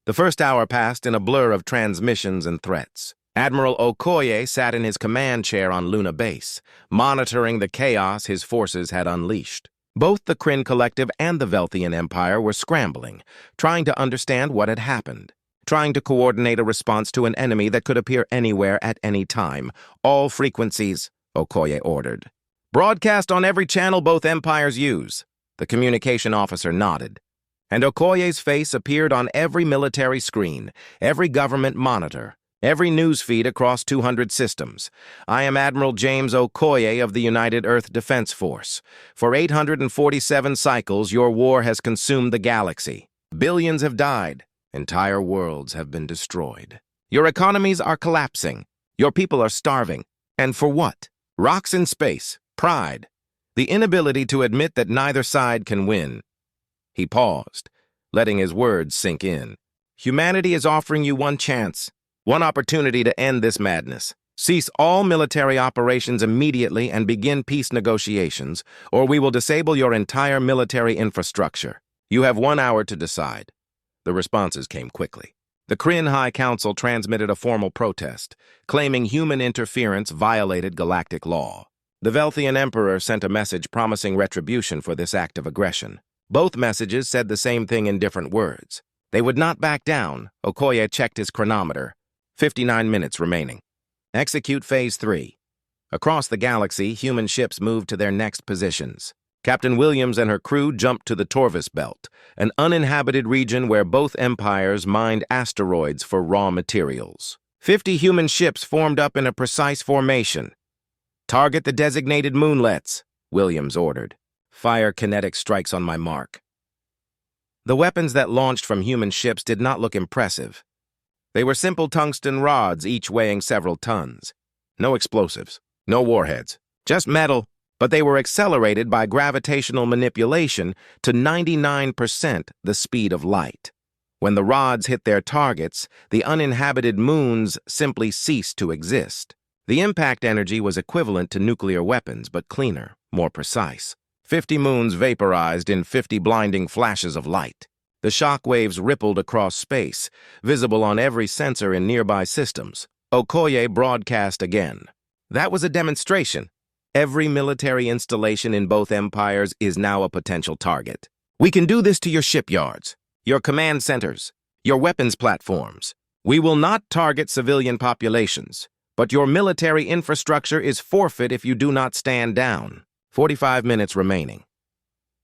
The first hour passed in a blur of transmissions and threats. Admiral Okoye sat in his command chair on Luna Base, monitoring the chaos his forces had unleashed. Both the Kryn Collective and the Velthian Empire were scrambling, trying to understand what had happened, trying to coordinate a response to an enemy that could appear anywhere at any time. All frequencies, Okoye ordered. Broadcast on every channel both empires use. The communication officer nodded, and Okoye's face appeared on every military screen, every government monitor, every news feed across 200 systems. I am Admiral James Okoye of the United Earth Defense Force. For 847 cycles, your war has consumed the galaxy. Billions have died. Entire worlds have been destroyed. Your economies are collapsing. Your people are starving. And for what? Rocks in space, pride, the inability to admit that neither side can win. He paused, letting his words sink in. Humanity is offering you one chance, one opportunity to end this madness. Cease all military operations immediately and begin peace negotiations, or we will disable your entire military infrastructure. You have 1 hour to decide. The responses came quickly. The Kryn High Council transmitted a formal protest, claiming human interference violated galactic law. The Velthian Emperor sent a message promising retribution for this act of aggression. Both messages said the same thing in different words. They would not back down. Okoye checked his chronometer. 59 minutes remaining. Execute Phase 3. Across the galaxy, human ships moved to their next positions. Captain Williams and her crew jumped to the Torvis Belt, an uninhabited region where both empires mined asteroids for raw materials. 50 human ships formed up in a precise formation. Target the designated moonlets, Williams ordered. Fire kinetic strikes on my mark. The weapons that launched from human ships did not look impressive. They were simple tungsten rods, each weighing several tons. No explosives, no warheads, just metal. But they were accelerated by gravitational manipulation to 99% the speed of light. When the rods hit their targets, the uninhabited moons simply ceased to exist. The impact energy was equivalent to nuclear weapons, but cleaner, more precise. 50 moons vaporized in 50 blinding flashes of light. The shock waves rippled across space, visible on every sensor in nearby systems. Okoye broadcast again. That was a demonstration. Every military installation in both empires is now a potential target. We can do this to your shipyards, your command centers, your weapons platforms. We will not target civilian populations, but your military infrastructure is forfeit if you do not stand down. 45 minutes remaining.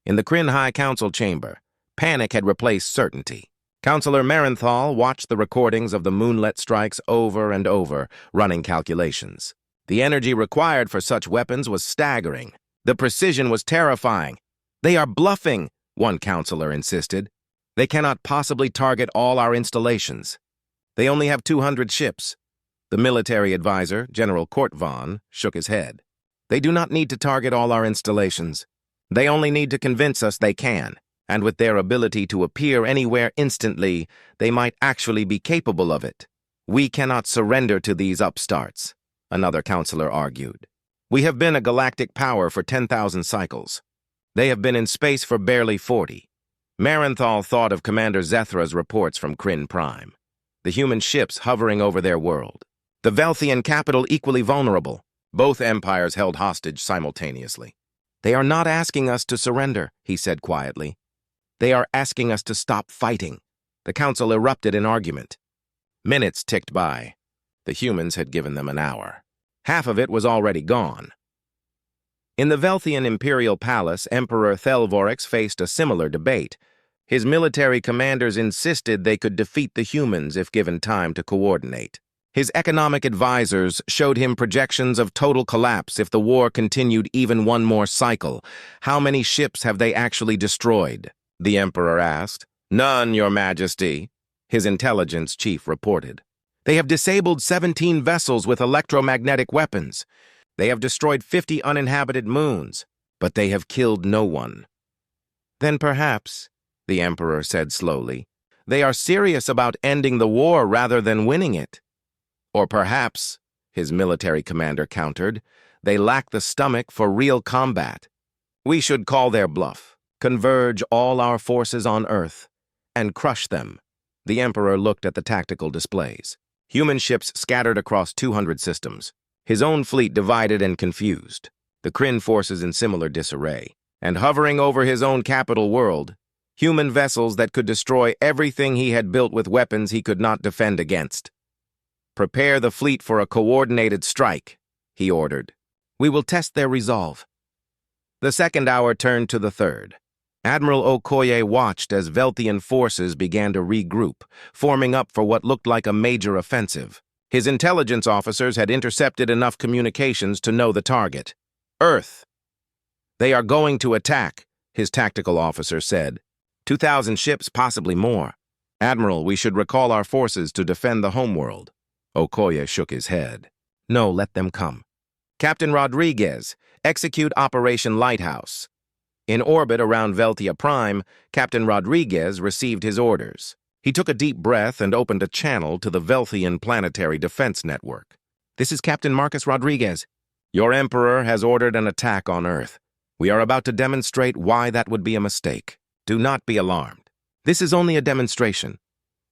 In the Kryn High Council chamber, panic had replaced certainty. Counselor Marenthal watched the recordings of the moonlet strikes over and over, running calculations. The energy required for such weapons was staggering. The precision was terrifying. They are bluffing, one counselor insisted. They cannot possibly target all our installations. They only have 200 ships. The military advisor, General Kortvon, shook his head. They do not need to target all our installations. They only need to convince us they can, and with their ability to appear anywhere instantly, they might actually be capable of it. We cannot surrender to these upstarts, another counselor argued. We have been a galactic power for 10,000 cycles. They have been in space for barely 40. Marenthal thought of Commander Zethra's reports from Kryn Prime. The human ships hovering over their world. The Velthian capital equally vulnerable. Both empires held hostage simultaneously. They are not asking us to surrender, he said quietly. They are asking us to stop fighting. The council erupted in argument. Minutes ticked by. The humans had given them an hour. Half of it was already gone. In the Velthian Imperial Palace, Emperor Thelvorix faced a similar debate. His military commanders insisted they could defeat the humans if given time to coordinate. His economic advisors showed him projections of total collapse if the war continued even one more cycle. How many ships have they actually destroyed? The Emperor asked. None, Your Majesty, his intelligence chief reported. They have disabled 17 vessels with electromagnetic weapons. They have destroyed 50 uninhabited moons, but they have killed no one. Then perhaps, the Emperor said slowly, they are serious about ending the war rather than winning it. Or perhaps, his military commander countered, they lack the stomach for real combat. We should call their bluff, converge all our forces on Earth, and crush them. The Emperor looked at the tactical displays. Human ships scattered across 200 systems. His own fleet divided and confused. The Kryn forces in similar disarray. And hovering over his own capital world, human vessels that could destroy everything he had built with weapons he could not defend against. "Prepare the fleet for a coordinated strike," he ordered. "We will test their resolve." The second hour turned to the third. Admiral Okoye watched as Velthian forces began to regroup, forming up for what looked like a major offensive. His intelligence officers had intercepted enough communications to know the target. Earth. "They are going to attack," his tactical officer said. 2,000 ships, possibly more. "Admiral, we should recall our forces to defend the homeworld." Okoye shook his head. "No, let them come. Captain Rodriguez, execute Operation Lighthouse." In orbit around Velthia Prime, Captain Rodriguez received his orders. He took a deep breath and opened a channel to the Velthian Planetary Defense Network. "This is Captain Marcus Rodriguez. Your Emperor has ordered an attack on Earth. We are about to demonstrate why that would be a mistake. Do not be alarmed. This is only a demonstration."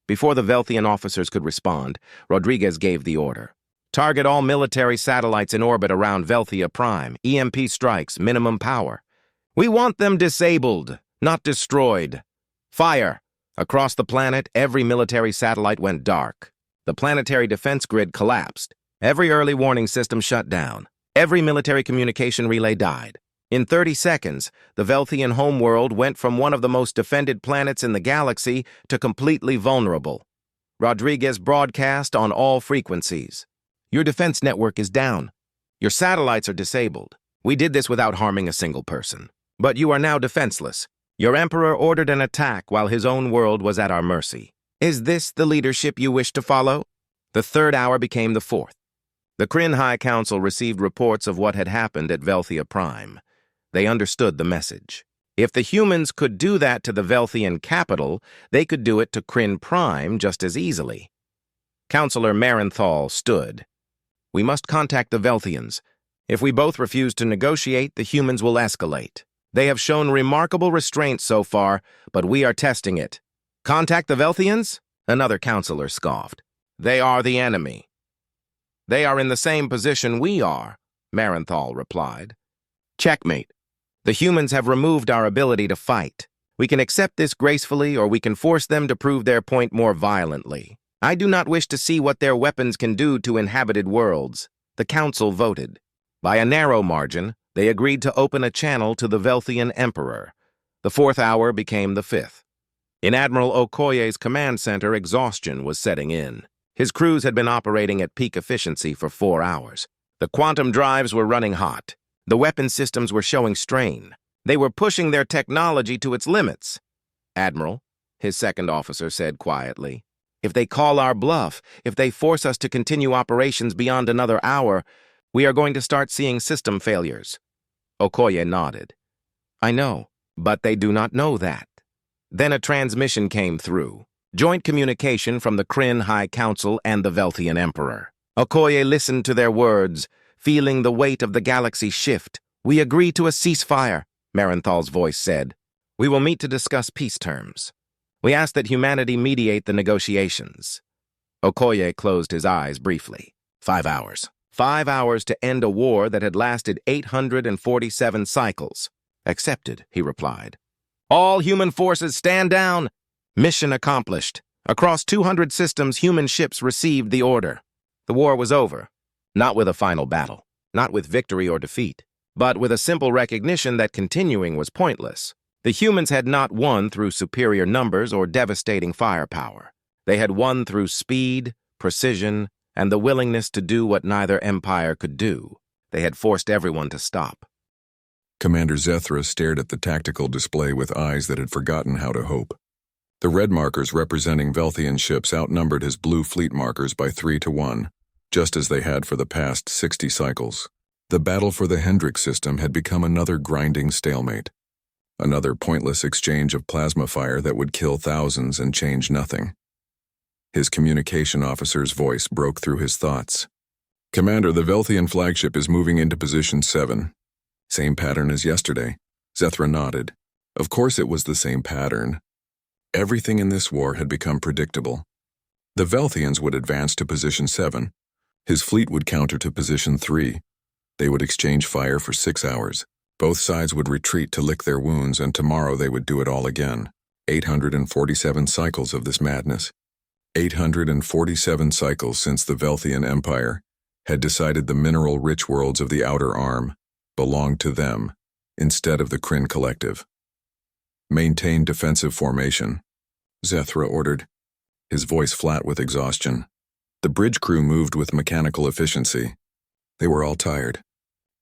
Before the Velthian officers could respond, Rodriguez gave the order. "Target all military satellites in orbit around Velthia Prime. EMP strikes, minimum power. We want them disabled, not destroyed. Fire!" Across the planet, every military satellite went dark. The planetary defense grid collapsed. Every early warning system shut down. Every military communication relay died. In 30 seconds, the Velthian homeworld went from one of the most defended planets in the galaxy to completely vulnerable. Rodriguez broadcast on all frequencies. "Your defense network is down. Your satellites are disabled. We did this without harming a single person. But you are now defenseless. Your Emperor ordered an attack while his own world was at our mercy. Is this the leadership you wish to follow?" The third hour became the fourth. The Kryn High Council received reports of what had happened at Velthia Prime. They understood the message. If the humans could do that to the Velthian capital, they could do it to Kryn Prime just as easily. Councillor Marenthal stood. "We must contact the Velthians. If we both refuse to negotiate, the humans will escalate. They have shown remarkable restraint so far, but we are testing it." "Contact the Velthians?" Another councillor scoffed. "They are the enemy." "They are in the same position we are," Marenthal replied. "Checkmate. The humans have removed our ability to fight. We can accept this gracefully, or we can force them to prove their point more violently. I do not wish to see what their weapons can do to inhabited worlds." The council voted. By a narrow margin, they agreed to open a channel to the Velthian Emperor. The fourth hour became the fifth. In Admiral Okoye's command center, exhaustion was setting in. His crews had been operating at peak efficiency for 4 hours. The quantum drives were running hot. The weapon systems were showing strain. They were pushing their technology to its limits. "Admiral," his second officer said quietly, "if they call our bluff, if they force us to continue operations beyond another hour, we are going to start seeing system failures." Okoye nodded. "I know, but they do not know that." Then a transmission came through. Joint communication from the Kryn High Council and the Velthian Emperor. Okoye listened to their words, feeling the weight of the galaxy shift. "We agree to a ceasefire," Marenthal's voice said. "We will meet to discuss peace terms. We ask that humanity mediate the negotiations." Okoye closed his eyes briefly. 5 hours. 5 hours to end a war that had lasted 847 cycles. "Accepted," he replied. "All human forces stand down." Mission accomplished. Across 200 systems, human ships received the order. The war was over. Not with a final battle, not with victory or defeat, but with a simple recognition that continuing was pointless. The humans had not won through superior numbers or devastating firepower. They had won through speed, precision, and the willingness to do what neither empire could do. They had forced everyone to stop. Commander Zethra stared at the tactical display with eyes that had forgotten how to hope. The red markers representing Velthian ships outnumbered his blue fleet markers by 3 to 1, just as they had for the past 60 cycles. The battle for the Hendrix system had become another grinding stalemate. Another pointless exchange of plasma fire that would kill thousands and change nothing. His communication officer's voice broke through his thoughts. "Commander, the Velthian flagship is moving into position 7. Same pattern as yesterday." Zethra nodded. Of course it was the same pattern. Everything in this war had become predictable. The Velthians would advance to Position 7. His fleet would counter to Position 3. They would exchange fire for 6 hours. Both sides would retreat to lick their wounds, and tomorrow they would do it all again. 847 cycles of this madness. 847 cycles since the Velthian Empire had decided the mineral-rich worlds of the Outer Arm belonged to them instead of the Kryn Collective. Maintain defensive formation, Zethra ordered, his voice flat with exhaustion. The bridge crew moved with mechanical efficiency. They were all tired.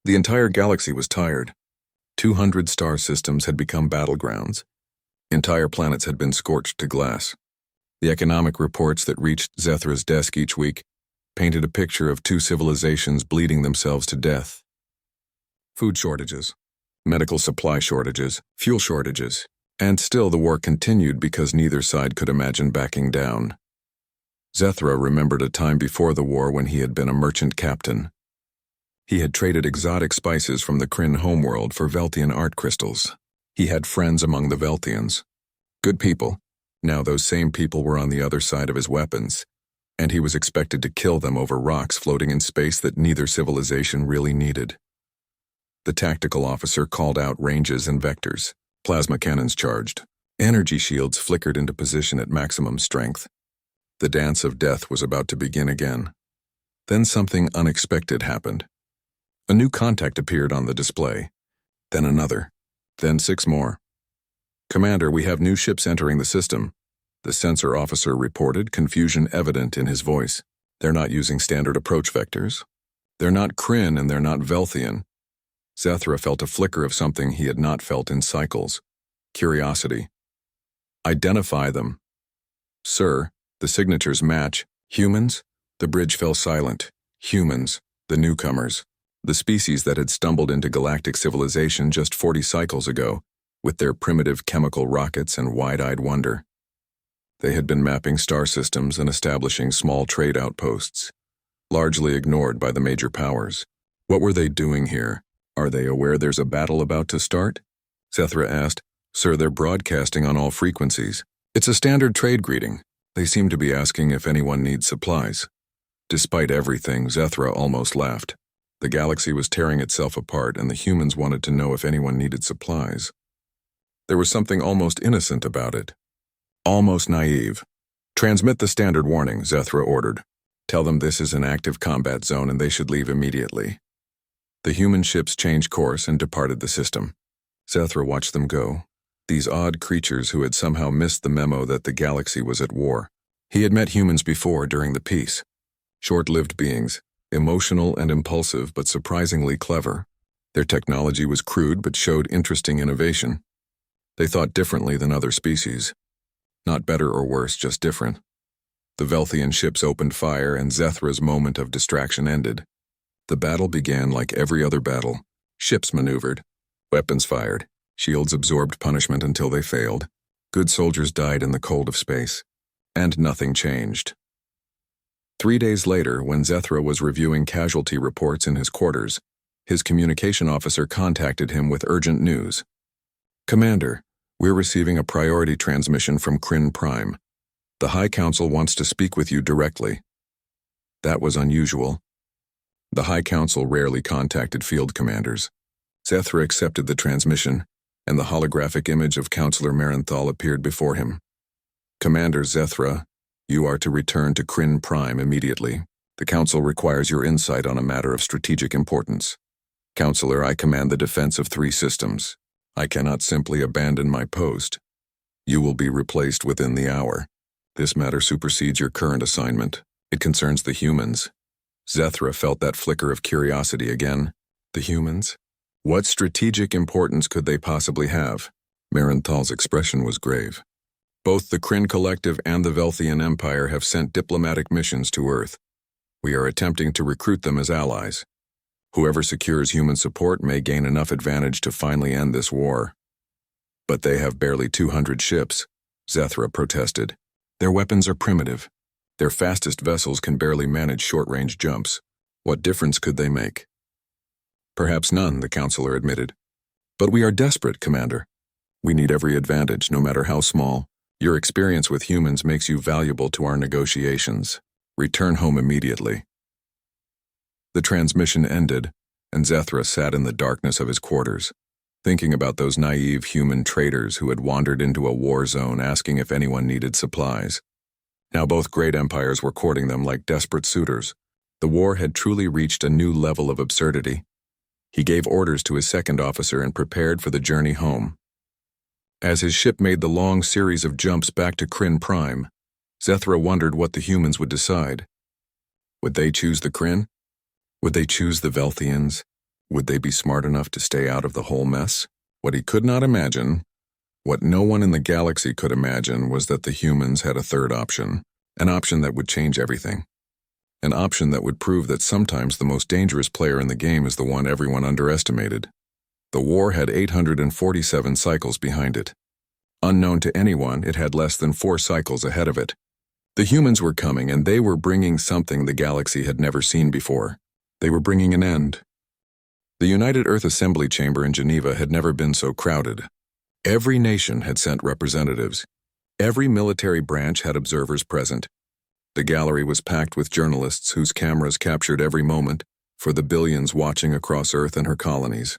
The entire galaxy was tired. 200 star systems had become battlegrounds. Entire planets had been scorched to glass. The economic reports that reached Zethra's desk each week painted a picture of 2 civilizations bleeding themselves to death. Food shortages, medical supply shortages, fuel shortages, and still the war continued because neither side could imagine backing down. Zethra remembered a time before the war when he had been a merchant captain. He had traded exotic spices from the Kryn homeworld for Velthian art crystals. He had friends among the Velthians. Good people. Now those same people were on the other side of his weapons, and he was expected to kill them over rocks floating in space that neither civilization really needed. The tactical officer called out ranges and vectors. Plasma cannons charged. Energy shields flickered into position at maximum strength. The dance of death was about to begin again. Then something unexpected happened. A new contact appeared on the display. Then another. Then 6 more. "Commander, we have new ships entering the system," the sensor officer reported, confusion evident in his voice. "They're not using standard approach vectors. They're not Kryn and they're not Velthian." Zethra felt a flicker of something he had not felt in cycles. Curiosity. "Identify them." "Sir, the signatures match. Humans?" The bridge fell silent. Humans, the newcomers. The species that had stumbled into galactic civilization just 40 cycles ago, with their primitive chemical rockets and wide-eyed wonder. They had been mapping star systems and establishing small trade outposts, largely ignored by the major powers. What were they doing here? Are they aware there's a battle about to start? Zethra asked. "Sir, they're broadcasting on all frequencies. It's a standard trade greeting. They seem to be asking if anyone needs supplies." Despite everything, Zethra almost laughed. The galaxy was tearing itself apart, and the humans wanted to know if anyone needed supplies. There was something almost innocent about it. Almost naive. "Transmit the standard warning," Zethra ordered. "Tell them this is an active combat zone and they should leave immediately." The human ships changed course and departed the system. Zethra watched them go. These odd creatures who had somehow missed the memo that the galaxy was at war. He had met humans before during the peace. Short-lived beings, emotional and impulsive but surprisingly clever. Their technology was crude but showed interesting innovation. They thought differently than other species. Not better or worse, just different. The Velthian ships opened fire and Zethra's moment of distraction ended. The battle began like every other battle. Ships maneuvered. Weapons fired. Shields absorbed punishment until they failed. Good soldiers died in the cold of space. And nothing changed. 3 days later, when Zethra was reviewing casualty reports in his quarters, his communication officer contacted him with urgent news. "Commander, we're receiving a priority transmission from Kryn Prime. The High Council wants to speak with you directly." That was unusual. The High Council rarely contacted field commanders. Zethra accepted the transmission, and the holographic image of Counselor Marenthal appeared before him. "Commander Zethra, you are to return to Kryn Prime immediately. The Council requires your insight on a matter of strategic importance. Counselor, I command the defense of 3 systems. I cannot simply abandon my post. You will be replaced within the hour. This matter supersedes your current assignment. It concerns the humans." Zethra felt that flicker of curiosity again. The humans? What strategic importance could they possibly have? Marenthal's expression was grave. "Both the Kryn Collective and the Velthian Empire have sent diplomatic missions to Earth. We are attempting to recruit them as allies. Whoever secures human support may gain enough advantage to finally end this war." "But they have barely 200 ships," Zethra protested. "Their weapons are primitive. Their fastest vessels can barely manage short-range jumps. What difference could they make?" "Perhaps none," the counselor admitted. "But we are desperate, Commander. We need every advantage, no matter how small. Your experience with humans makes you valuable to our negotiations. Return home immediately." The transmission ended, and Zethra sat in the darkness of his quarters, thinking about those naive human traders who had wandered into a war zone asking if anyone needed supplies. Now both great empires were courting them like desperate suitors. The war had truly reached a new level of absurdity. He gave orders to his second officer and prepared for the journey home. As his ship made the long series of jumps back to Kryn Prime, Zethra wondered what the humans would decide. Would they choose the Kryn? Would they choose the Velthians? Would they be smart enough to stay out of the whole mess? What he could not imagine, what no one in the galaxy could imagine, was that the humans had a third option, an option that would change everything. An option that would prove that sometimes the most dangerous player in the game is the one everyone underestimated. The war had 847 cycles behind it. Unknown to anyone, it had less than 4 cycles ahead of it. The humans were coming, and they were bringing something the galaxy had never seen before. They were bringing an end. The United Earth Assembly Chamber in Geneva had never been so crowded. Every nation had sent representatives. Every military branch had observers present. The gallery was packed with journalists whose cameras captured every moment for the billions watching across Earth and her colonies.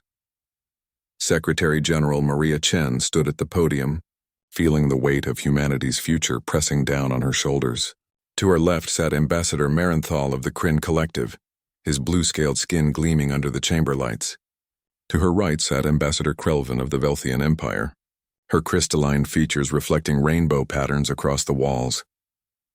Secretary General Maria Chen stood at the podium, feeling the weight of humanity's future pressing down on her shoulders. To her left sat Ambassador Marenthal of the Kryn Collective, his blue-scaled skin gleaming under the chamber lights. To her right sat Ambassador Krelvin of the Velthian Empire, her crystalline features reflecting rainbow patterns across the walls.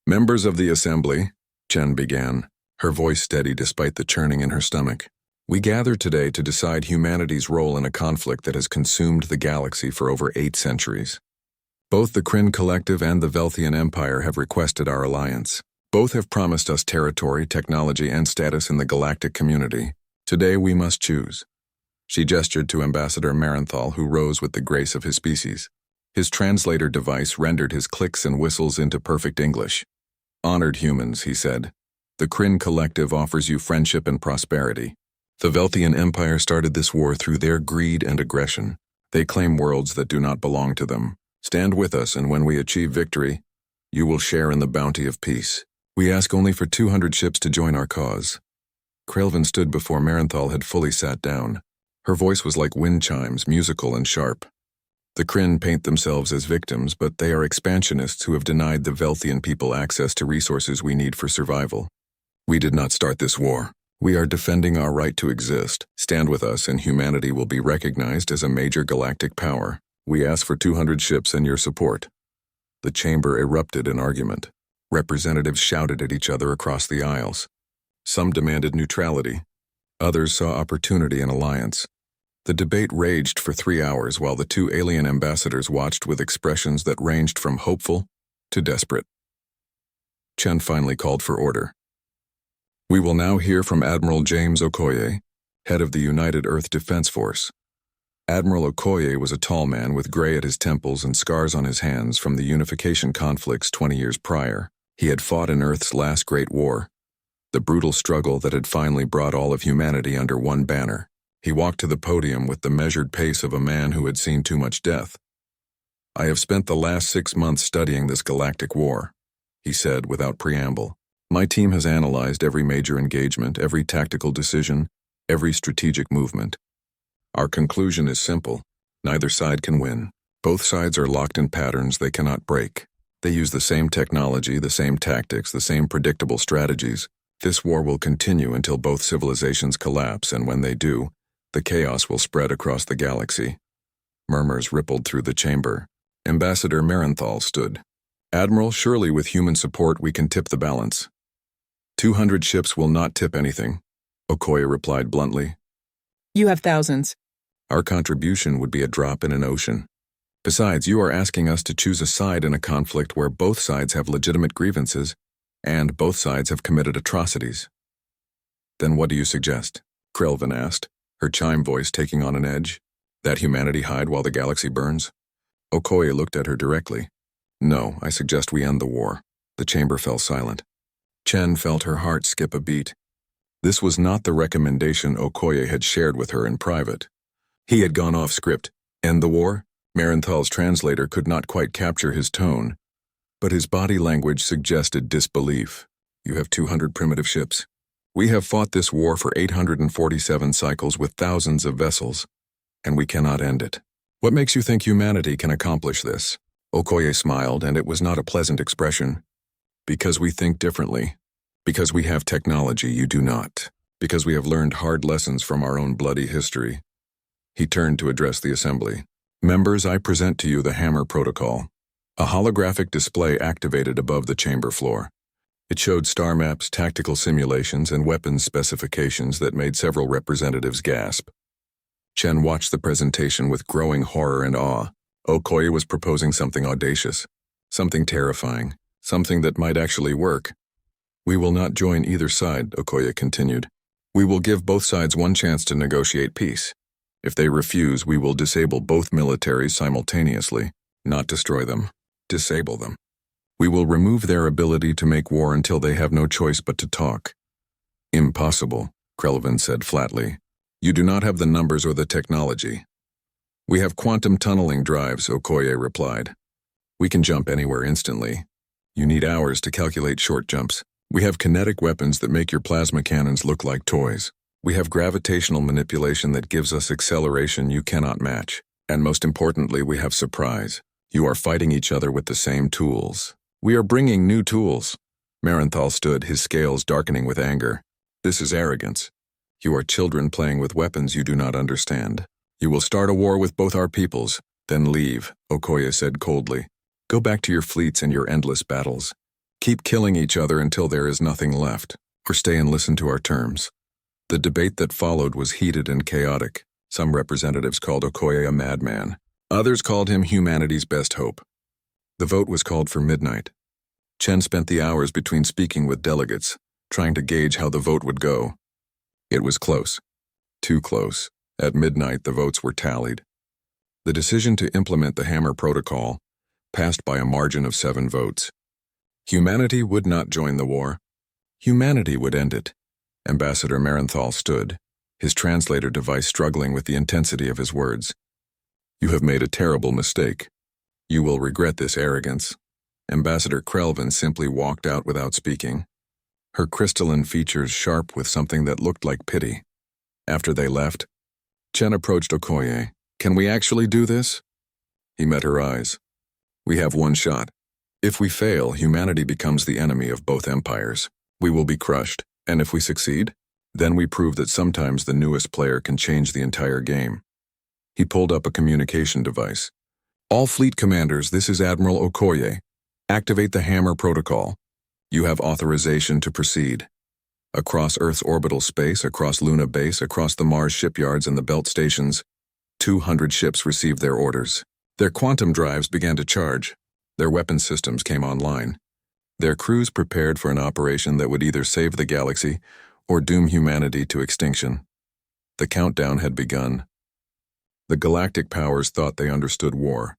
"Members of the Assembly," Chen began, her voice steady despite the churning in her stomach. "We gather today to decide humanity's role in a conflict that has consumed the galaxy for over 8 centuries. Both the Kryn Collective and the Velthian Empire have requested our alliance. Both have promised us territory, technology, and status in the galactic community. Today we must choose." She gestured to Ambassador Marenthal, who rose with the grace of his species. His translator device rendered his clicks and whistles into perfect English. "Honored humans," he said, "the Kryn Collective offers you friendship and prosperity. The Velthian Empire started this war through their greed and aggression. They claim worlds that do not belong to them. Stand with us, and when we achieve victory, you will share in the bounty of peace. We ask only for 200 ships to join our cause." Krelvin stood before Marenthal had fully sat down. Her voice was like wind chimes, musical and sharp. "The Kryn paint themselves as victims, but they are expansionists who have denied the Velthian people access to resources we need for survival. We did not start this war. We are defending our right to exist. Stand with us, and humanity will be recognized as a major galactic power. We ask for 200 ships and your support." The chamber erupted in argument. Representatives shouted at each other across the aisles. Some demanded neutrality. Others saw opportunity in alliance. The debate raged for 3 hours while the 2 alien ambassadors watched with expressions that ranged from hopeful to desperate. Chen finally called for order. "We will now hear from Admiral James Okoye, head of the United Earth Defense Force." Admiral Okoye was a tall man with gray at his temples and scars on his hands from the unification conflicts 20 years prior. He had fought in Earth's last great war, the brutal struggle that had finally brought all of humanity under one banner. He walked to the podium with the measured pace of a man who had seen too much death. "I have spent the last 6 months studying this galactic war," he said without preamble. "My team has analyzed every major engagement, every tactical decision, every strategic movement. Our conclusion is simple. Neither side can win. Both sides are locked in patterns they cannot break. They use the same technology, the same tactics, the same predictable strategies. This war will continue until both civilizations collapse, and when they do, the chaos will spread across the galaxy." Murmurs rippled through the chamber. Ambassador Marenthal stood. "Admiral, surely with human support we can tip the balance." 200 ships will not tip anything," Okoye replied bluntly. "You have thousands." "Our contribution would be a drop in an ocean. Besides, you are asking us to choose a side in a conflict where both sides have legitimate grievances and both sides have committed atrocities." "Then what do you suggest?" Krelvin asked, her chime voice taking on an edge. "That humanity hide while the galaxy burns?" Okoye looked at her directly. "No, I suggest we end the war." The chamber fell silent. Chen felt her heart skip a beat. This was not the recommendation Okoye had shared with her in private. He had gone off script. "End the war? Marenthal's translator could not quite capture his tone, but his body language suggested disbelief. You have 200 primitive ships. We have fought this war for 847 cycles with thousands of vessels, and we cannot end it. What makes you think humanity can accomplish this? Okoye smiled, and it was not a pleasant expression. Because we think differently. Because we have technology you do not. Because we have learned hard lessons from our own bloody history. He turned to address the assembly. Members, I present to you the Hammer Protocol. A holographic display activated above the chamber floor. It showed star maps, tactical simulations, and weapons specifications that made several representatives gasp. Chen watched the presentation with growing horror and awe. Okoye was proposing something audacious, something terrifying, something that might actually work. We will not join either side, Okoye continued. We will give both sides one chance to negotiate peace. If they refuse, we will disable both militaries simultaneously, not destroy them, disable them. We will remove their ability to make war until they have no choice but to talk. Impossible, Krelvin said flatly. You do not have the numbers or the technology. We have quantum tunneling drives, Okoye replied. We can jump anywhere instantly. You need hours to calculate short jumps. We have kinetic weapons that make your plasma cannons look like toys. We have gravitational manipulation that gives us acceleration you cannot match. And most importantly, we have surprise. You are fighting each other with the same tools. We are bringing new tools. Marenthal stood, his scales darkening with anger. This is arrogance. You are children playing with weapons you do not understand. You will start a war with both our peoples, then leave, Okoye said coldly. Go back to your fleets and your endless battles. Keep killing each other until there is nothing left, or stay and listen to our terms. The debate that followed was heated and chaotic. Some representatives called Okoye a madman. Others called him humanity's best hope. The vote was called for midnight. Chen spent the hours between speaking with delegates, trying to gauge how the vote would go. It was close. Too close. At midnight, the votes were tallied. The decision to implement the Hammer Protocol passed by a margin of 7 votes. Humanity would not join the war. Humanity would end it. Ambassador Marenthal stood, his translator device struggling with the intensity of his words. You have made a terrible mistake. You will regret this arrogance. Ambassador Krelvin simply walked out without speaking, her crystalline features sharp with something that looked like pity. After they left, Chen approached Okoye. Can we actually do this? He met her eyes. We have one shot. If we fail, humanity becomes the enemy of both empires. We will be crushed, and if we succeed, then we prove that sometimes the newest player can change the entire game. He pulled up a communication device. All fleet commanders, this is Admiral Okoye. Activate the Hammer Protocol. You have authorization to proceed. Across Earth's orbital space, across Luna Base, across the Mars shipyards and the belt stations, 200 ships received their orders. Their quantum drives began to charge. Their weapon systems came online. Their crews prepared for an operation that would either save the galaxy or doom humanity to extinction. The countdown had begun. The galactic powers thought they understood war.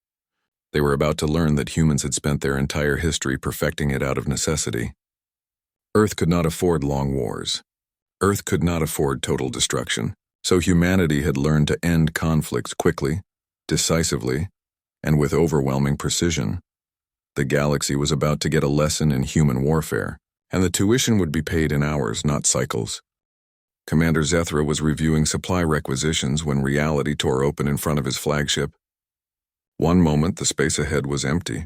They were about to learn that humans had spent their entire history perfecting it out of necessity. Earth could not afford long wars. Earth could not afford total destruction. So humanity had learned to end conflicts quickly, decisively, and with overwhelming precision. The galaxy was about to get a lesson in human warfare, and the tuition would be paid in hours, not cycles. Commander Zethra was reviewing supply requisitions when reality tore open in front of his flagship. One moment, the space ahead was empty.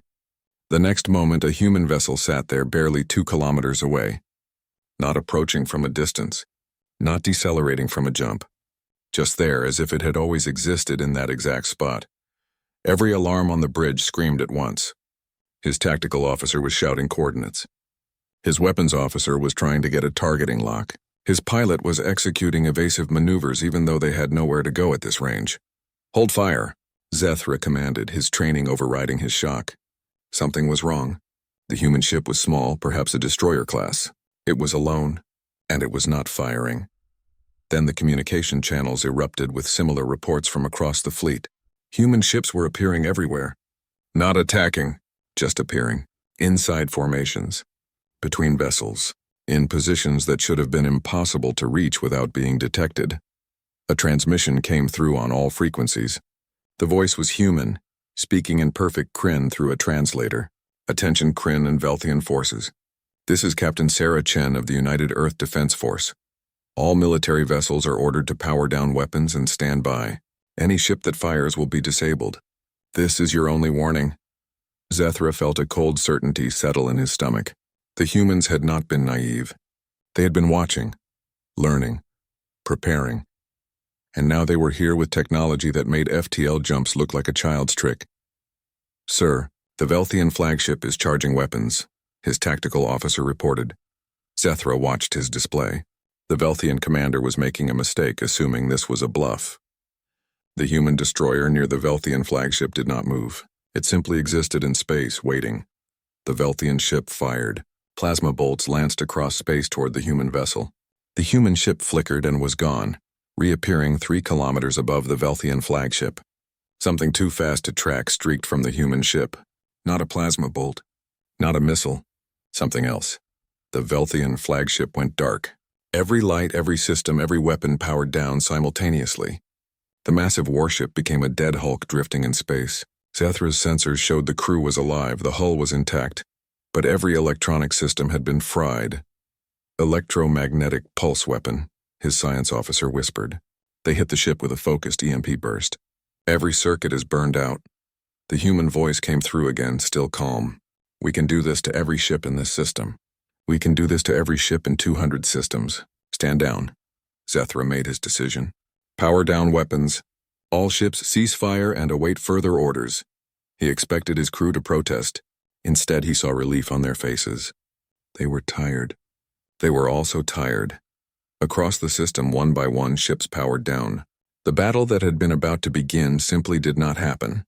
The next moment, a human vessel sat there barely 2 kilometers away. Not approaching from a distance, not decelerating from a jump. Just there, as if it had always existed in that exact spot. Every alarm on the bridge screamed at once. His tactical officer was shouting coordinates. His weapons officer was trying to get a targeting lock. His pilot was executing evasive maneuvers even though they had nowhere to go at this range. Hold fire, Zethra commanded, his training overriding his shock. Something was wrong. The human ship was small, perhaps a destroyer class. It was alone, and it was not firing. Then the communication channels erupted with similar reports from across the fleet. Human ships were appearing everywhere. Not attacking, just appearing. Inside formations. Between vessels. In positions that should have been impossible to reach without being detected. A transmission came through on all frequencies. The voice was human, speaking in perfect Kryn through a translator. Attention Kryn and Velthian forces. This is Captain Sarah Chen of the United Earth Defense Force. All military vessels are ordered to power down weapons and stand by. Any ship that fires will be disabled. This is your only warning. Zethra felt a cold certainty settle in his stomach. The humans had not been naive. They had been watching, learning, preparing. And now they were here with technology that made FTL jumps look like a child's trick. Sir, the Velthian flagship is charging weapons, his tactical officer reported. Zethra watched his display. The Velthian commander was making a mistake, assuming this was a bluff. The human destroyer near the Velthian flagship did not move. It simply existed in space, waiting. The Velthian ship fired. Plasma bolts lanced across space toward the human vessel. The human ship flickered and was gone, reappearing 3 kilometers above the Velthian flagship. Something too fast to track streaked from the human ship. Not a plasma bolt. Not a missile. Something else. The Velthian flagship went dark. Every light, every system, every weapon powered down simultaneously. The massive warship became a dead hulk drifting in space. Zethra's sensors showed the crew was alive, the hull was intact, but every electronic system had been fried. Electromagnetic pulse weapon, his science officer whispered. They hit the ship with a focused EMP burst. Every circuit is burned out. The human voice came through again, still calm. We can do this to every ship in this system. We can do this to every ship in 200 systems. Stand down. Zethra made his decision. Power down weapons. All ships cease fire and await further orders. He expected his crew to protest. Instead, he saw relief on their faces. They were tired. They were also tired. Across the system, one by one, ships powered down. The battle that had been about to begin simply did not happen.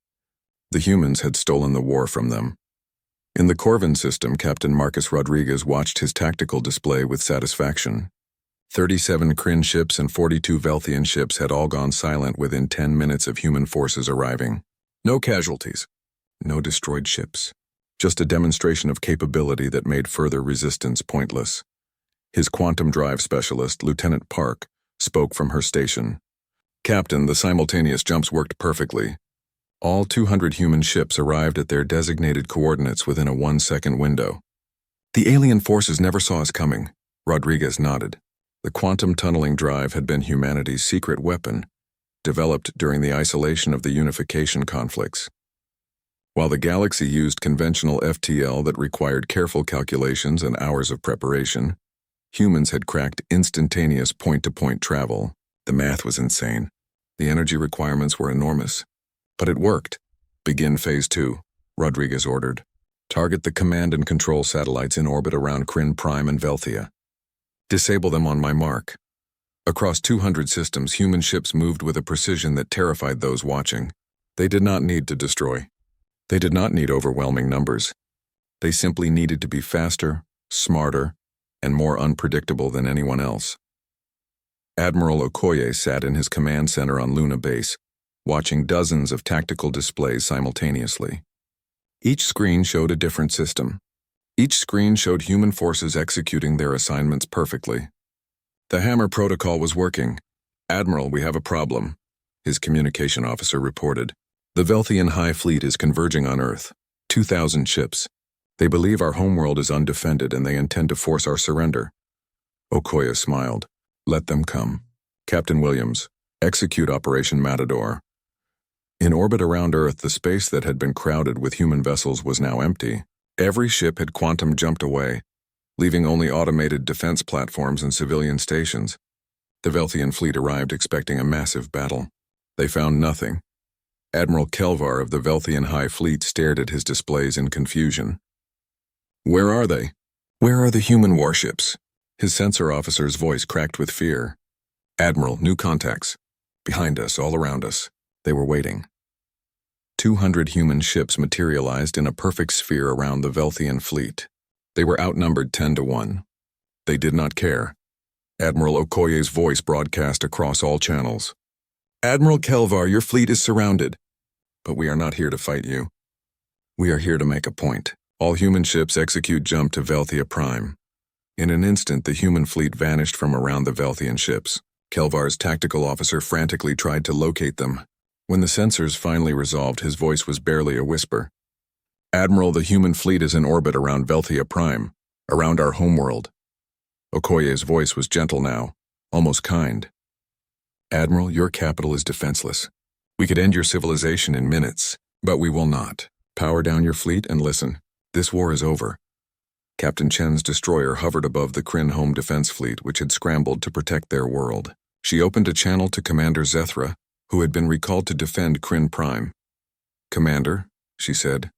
The humans had stolen the war from them. In the Corvin system, Captain Marcus Rodriguez watched his tactical display with satisfaction. 37 Kryn ships and 42 Velthian ships had all gone silent within 10 minutes of human forces arriving. No casualties. No destroyed ships. Just a demonstration of capability that made further resistance pointless. His quantum drive specialist, Lieutenant Park, spoke from her station. Captain, the simultaneous jumps worked perfectly. All 200 human ships arrived at their designated coordinates within a 1-second window. The alien forces never saw us coming. Rodriguez nodded. The quantum tunneling drive had been humanity's secret weapon, developed during the isolation of the unification conflicts. While the galaxy used conventional FTL that required careful calculations and hours of preparation, humans had cracked instantaneous point-to-point travel. The math was insane. The energy requirements were enormous. But it worked. Begin Phase 2, Rodriguez ordered. Target the command and control satellites in orbit around Kryn Prime and Velthia. Disable them on my mark. Across 200 systems, human ships moved with a precision that terrified those watching. They did not need to destroy. They did not need overwhelming numbers. They simply needed to be faster, smarter, and more unpredictable than anyone else. Admiral Okoye sat in his command center on Luna Base, watching dozens of tactical displays simultaneously. Each screen showed a different system. Each screen showed human forces executing their assignments perfectly. The Hammer protocol was working. Admiral, we have a problem, his communication officer reported. The Velthian High Fleet is converging on Earth. 2,000 ships. They believe our homeworld is undefended and they intend to force our surrender. Okoye smiled. Let them come. Captain Williams, execute Operation Matador. In orbit around Earth, the space that had been crowded with human vessels was now empty. Every ship had quantum jumped away, leaving only automated defense platforms and civilian stations. The Velthian fleet arrived expecting a massive battle. They found nothing. Admiral Kelvar of the Velthian High Fleet stared at his displays in confusion. Where are they? Where are the human warships? His sensor officer's voice cracked with fear. Admiral, new contacts. Behind us, all around us. They were waiting. 200 human ships materialized in a perfect sphere around the Velthian fleet. They were outnumbered 10-1. They did not care. Admiral Okoye's voice broadcast across all channels. Admiral Kelvar, your fleet is surrounded. But we are not here to fight you. We are here to make a point. All human ships execute jump to Velthia Prime. In an instant, the human fleet vanished from around the Velthian ships. Kelvar's tactical officer frantically tried to locate them. When the censors finally resolved, his voice was barely a whisper. "Admiral, the human fleet is in orbit around Velthia Prime, around our homeworld." Okoye's voice was gentle now, almost kind. "Admiral, your capital is defenseless. We could end your civilization in minutes, but we will not. Power down your fleet and listen. This war is over." Captain Chen's destroyer hovered above the Kryn home defense fleet, which had scrambled to protect their world. She opened a channel to Commander Zethra, who had been recalled to defend Kryn Prime. "Commander," she said,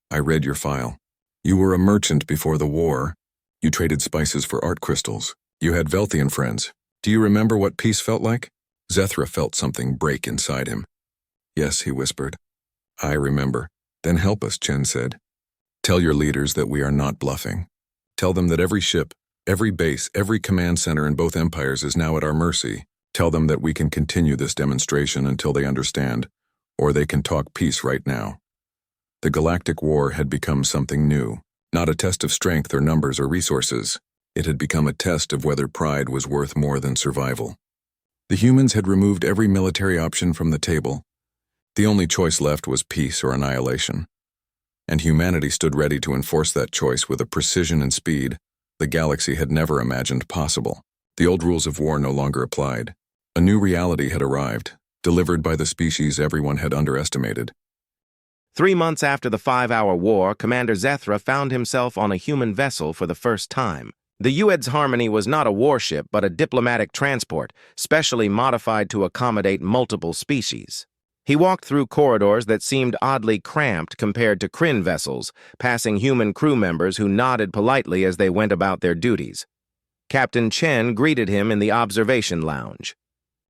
"I read your file. You were a merchant before the war. You traded spices for art crystals. You had Velthian friends. Do you remember what peace felt like?" Zethra felt something break inside him. "Yes," he whispered. "I remember." "Then help us," Chen said. "Tell your leaders that we are not bluffing. Tell them that every ship, every base, every command center in both empires is now at our mercy. Tell them that we can continue this demonstration until they understand, or they can talk peace right now." The Galactic War had become something new, not a test of strength or numbers or resources. It had become a test of whether pride was worth more than survival. The humans had removed every military option from the table. The only choice left was peace or annihilation. And humanity stood ready to enforce that choice with a precision and speed the galaxy had never imagined possible. The old rules of war no longer applied. A new reality had arrived, delivered by the species everyone had underestimated. 3 months after the 5-hour war, Commander Zethra found himself on a human vessel for the first time. The UED's Harmony was not a warship, but a diplomatic transport, specially modified to accommodate multiple species. He walked through corridors that seemed oddly cramped compared to Kryn vessels, passing human crew members who nodded politely as they went about their duties. Captain Chen greeted him in the observation lounge.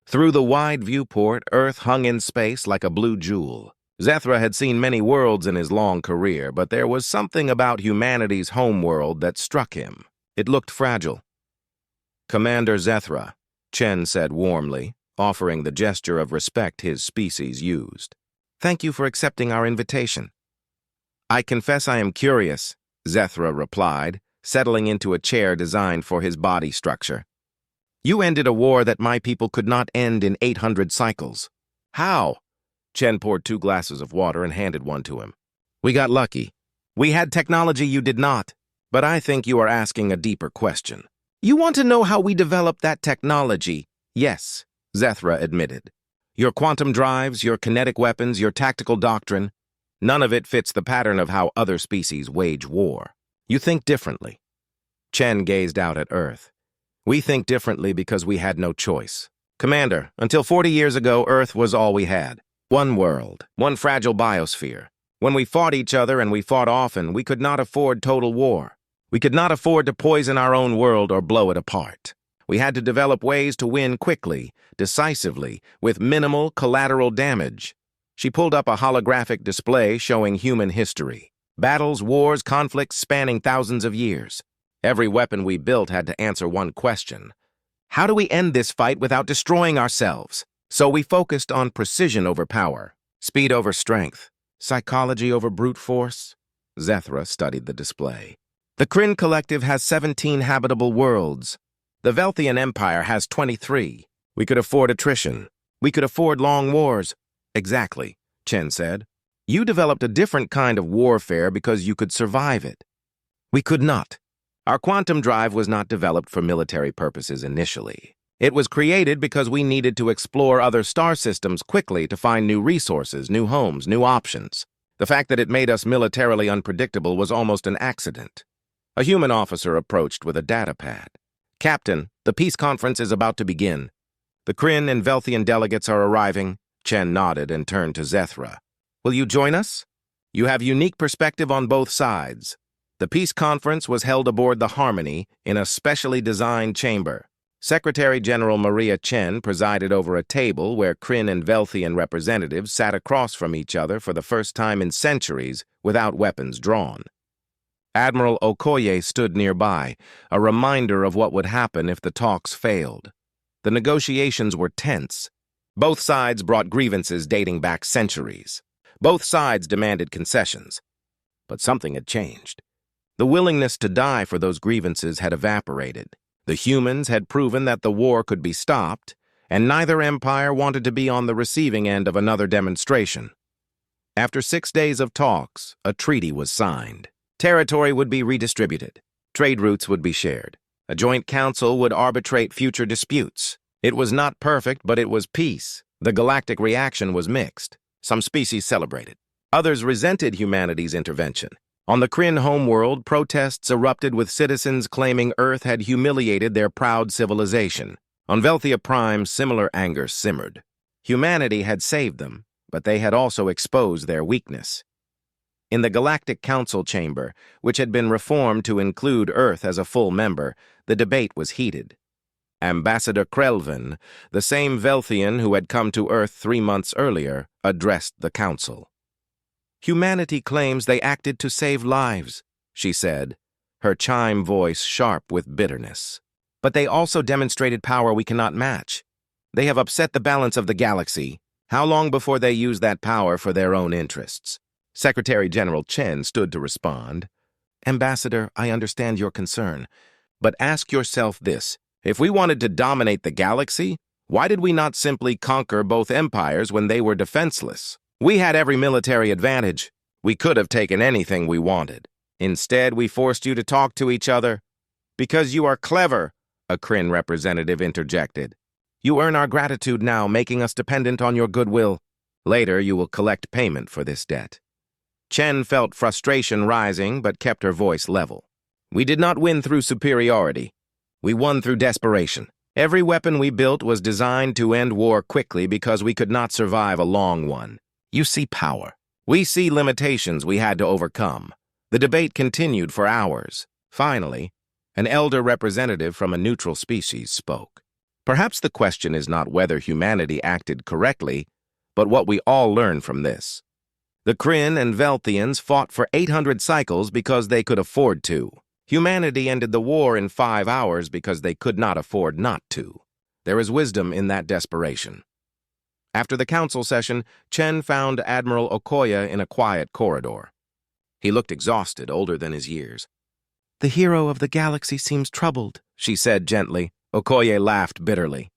Through the wide viewport, Earth hung in space like a blue jewel. Zethra had seen many worlds in his long career, but there was something about humanity's homeworld that struck him. It looked fragile. "Commander Zethra," Chen said warmly, offering the gesture of respect his species used. "Thank you for accepting our invitation." "I confess I am curious," Zethra replied, settling into a chair designed for his body structure. "You ended a war that my people could not end in 800 cycles. How?" Chen poured 2 glasses of water and handed one to him. "We got lucky. We had technology you did not. But I think you are asking a deeper question. You want to know how we developed that technology?" "Yes," Zethra admitted. "Your quantum drives, your kinetic weapons, your tactical doctrine, none of it fits the pattern of how other species wage war. You think differently." Chen gazed out at Earth. "We think differently because we had no choice. Commander, until 40 years ago, Earth was all we had. One world, one fragile biosphere. When we fought each other, and we fought often, we could not afford total war. We could not afford to poison our own world or blow it apart. We had to develop ways to win quickly, decisively, with minimal collateral damage." She pulled up a holographic display showing human history. Battles, wars, conflicts spanning thousands of years. Every weapon we built had to answer one question. How do we end this fight without destroying ourselves? So we focused on precision over power, speed over strength, psychology over brute force. Zethra studied the display. "The Kryn Collective has 17 habitable worlds. The Velthian Empire has 23. We could afford attrition. We could afford long wars." "Exactly," Chen said. "You developed a different kind of warfare because you could survive it. We could not. Our quantum drive was not developed for military purposes initially. It was created because we needed to explore other star systems quickly to find new resources, new homes, new options. The fact that it made us militarily unpredictable was almost an accident." A human officer approached with a data pad. "Captain, the peace conference is about to begin. The Kryn and Velthian delegates are arriving." Chen nodded and turned to Zethra. "Will you join us? You have unique perspective on both sides." The peace conference was held aboard the Harmony in a specially designed chamber. Secretary General Maria Chen presided over a table where Kryn and Velthian representatives sat across from each other for the first time in centuries without weapons drawn. Admiral Okoye stood nearby, a reminder of what would happen if the talks failed. The negotiations were tense. Both sides brought grievances dating back centuries. Both sides demanded concessions. But something had changed. The willingness to die for those grievances had evaporated. The humans had proven that the war could be stopped, and neither empire wanted to be on the receiving end of another demonstration. After 6 days of talks, a treaty was signed. Territory would be redistributed. Trade routes would be shared. A joint council would arbitrate future disputes. It was not perfect, but it was peace. The galactic reaction was mixed. Some species celebrated. Others resented humanity's intervention. On the Kryn homeworld, protests erupted with citizens claiming Earth had humiliated their proud civilization. On Velthia Prime, similar anger simmered. Humanity had saved them, but they had also exposed their weakness. In the Galactic Council chamber, which had been reformed to include Earth as a full member, the debate was heated. Ambassador Krelvin, the same Velthian who had come to Earth 3 months earlier, addressed the council. "Humanity claims they acted to save lives," she said, her chime voice sharp with bitterness. "But they also demonstrated power we cannot match. They have upset the balance of the galaxy. How long before they use that power for their own interests?" Secretary General Chen stood to respond. "Ambassador, I understand your concern, but ask yourself this. If we wanted to dominate the galaxy, why did we not simply conquer both empires when they were defenseless? We had every military advantage. We could have taken anything we wanted. Instead, we forced you to talk to each other. Because you are clever," a Kryn representative interjected. "You earn our gratitude now, making us dependent on your goodwill. Later, you will collect payment for this debt." Chen felt frustration rising, but kept her voice level. "We did not win through superiority. We won through desperation. Every weapon we built was designed to end war quickly because we could not survive a long one. You see power. We see limitations we had to overcome." The debate continued for hours. Finally, an elder representative from a neutral species spoke. "Perhaps the question is not whether humanity acted correctly, but what we all learn from this. The Kryn and Velthians fought for 800 cycles because they could afford to. Humanity ended the war in 5 hours because they could not afford not to. There is wisdom in that desperation." After the council session, Chen found Admiral Okoye in a quiet corridor. He looked exhausted, older than his years. "The hero of the galaxy seems troubled," she said gently. Okoye laughed bitterly.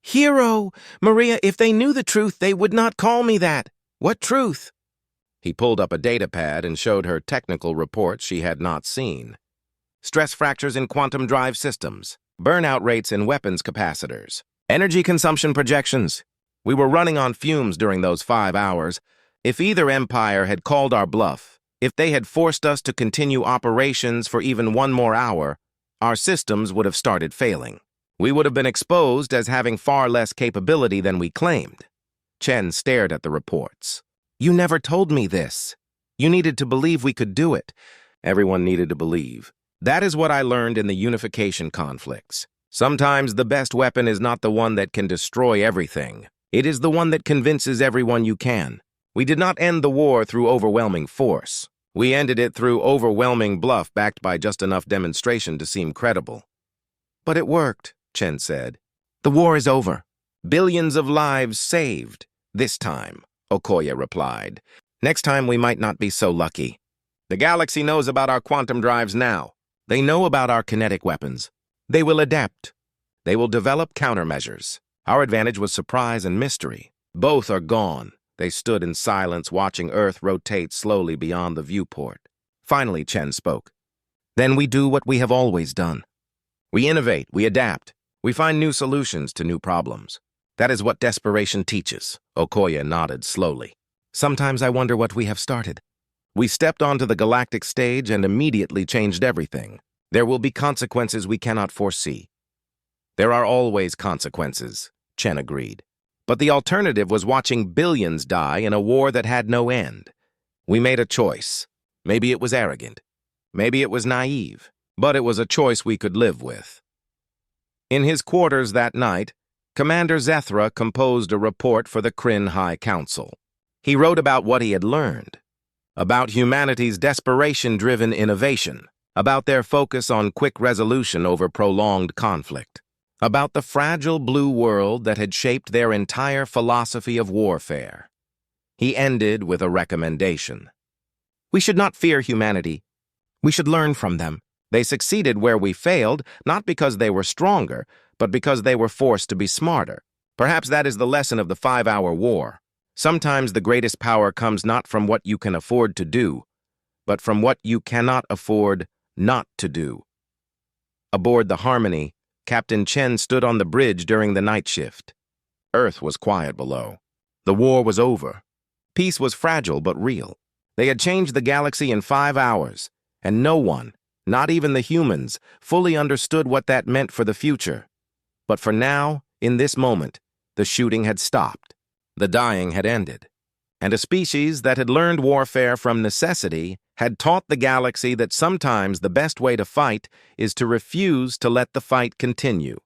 "Hero! Maria, if they knew the truth, they would not call me that. What truth?" He pulled up a datapad and showed her technical reports she had not seen. Stress fractures in quantum drive systems, burnout rates in weapons capacitors, energy consumption projections. We were running on fumes during those 5 hours. If either empire had called our bluff, if they had forced us to continue operations for even 1 more hour, our systems would have started failing. We would have been exposed as having far less capability than we claimed. Chen stared at the reports. "You never told me this. You needed to believe we could do it." Everyone needed to believe. That is what I learned in the unification conflicts. Sometimes the best weapon is not the one that can destroy everything. It is the one that convinces everyone you can. We did not end the war through overwhelming force. We ended it through overwhelming bluff backed by just enough demonstration to seem credible. "But it worked," Chen said. "The war is over. Billions of lives saved. This time," Okoye replied. "Next time we might not be so lucky. The galaxy knows about our quantum drives now. They know about our kinetic weapons. They will adapt. They will develop countermeasures. Our advantage was surprise and mystery. Both are gone." They stood in silence, watching Earth rotate slowly beyond the viewport. Finally, Chen spoke. "Then we do what we have always done. We innovate, we adapt, we find new solutions to new problems. That is what desperation teaches." Okoye nodded slowly. "Sometimes I wonder what we have started. We stepped onto the galactic stage and immediately changed everything. There will be consequences we cannot foresee." "There are always consequences," Chen agreed. "But the alternative was watching billions die in a war that had no end. We made a choice. Maybe it was arrogant. Maybe it was naive. But it was a choice we could live with." In his quarters that night, Commander Zethra composed a report for the Kryn High Council. He wrote about what he had learned, about humanity's desperation-driven innovation, about their focus on quick resolution over prolonged conflict, about the fragile blue world that had shaped their entire philosophy of warfare. He ended with a recommendation. "We should not fear humanity. We should learn from them. They succeeded where we failed, not because they were stronger, but because they were forced to be smarter. Perhaps that is the lesson of the 5-hour war. Sometimes the greatest power comes not from what you can afford to do, but from what you cannot afford not to do. Aboard the Harmony, Captain Chen stood on the bridge during the night shift. Earth was quiet below. The war was over. Peace was fragile but real. They had changed the galaxy in 5 hours, and no one, not even the humans, fully understood what that meant for the future. But for now, in this moment, the shooting had stopped. The dying had ended. And a species that had learned warfare from necessity had taught the galaxy that sometimes the best way to fight is to refuse to let the fight continue.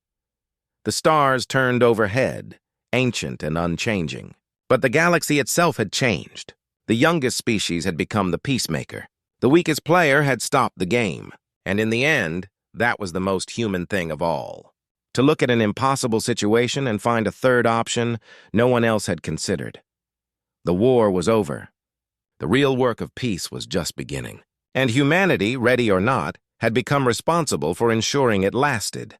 The stars turned overhead, ancient and unchanging. But the galaxy itself had changed. The youngest species had become the peacemaker. The weakest player had stopped the game. And in the end, that was the most human thing of all. To look at an impossible situation and find a third option no one else had considered. The war was over. The real work of peace was just beginning. And humanity, ready or not, had become responsible for ensuring it lasted.